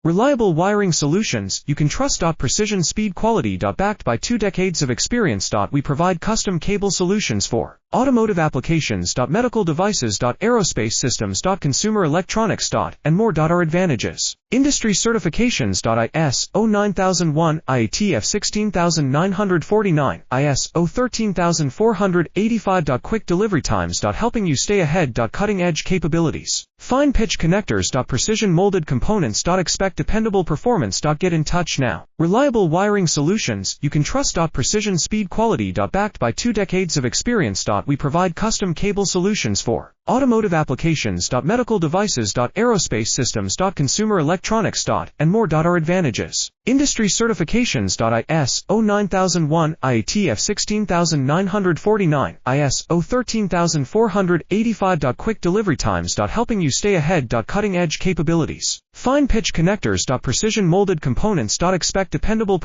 Reliable wiring solutions you can trust. Precision speed quality. Backed by 2 decades of experience. We provide custom cable solutions for automotive applications. Medical devices. Aerospace systems. Consumer electronics. And more. Our advantages: industry certifications. ISO 9001, IATF 16949, ISO 13485. Quick delivery times. Helping you stay ahead. Cutting edge capabilities: fine pitch connectors. Precision molded components. Expect dependable performance. Get in touch now. Reliable wiring solutions you can trust. Precision speed quality. Backed by 2 decades of experience. We provide custom cable solutions for automotive applications. Medical devices. Aerospace systems. Consumer electronics. And more. Our advantages: industry certifications. ISO 9001, IATF 16949, ISO 13485. Quick delivery times. Helping you stay ahead. Cutting edge capabilities: fine pitch connectors. Precision molded components. Expect dependable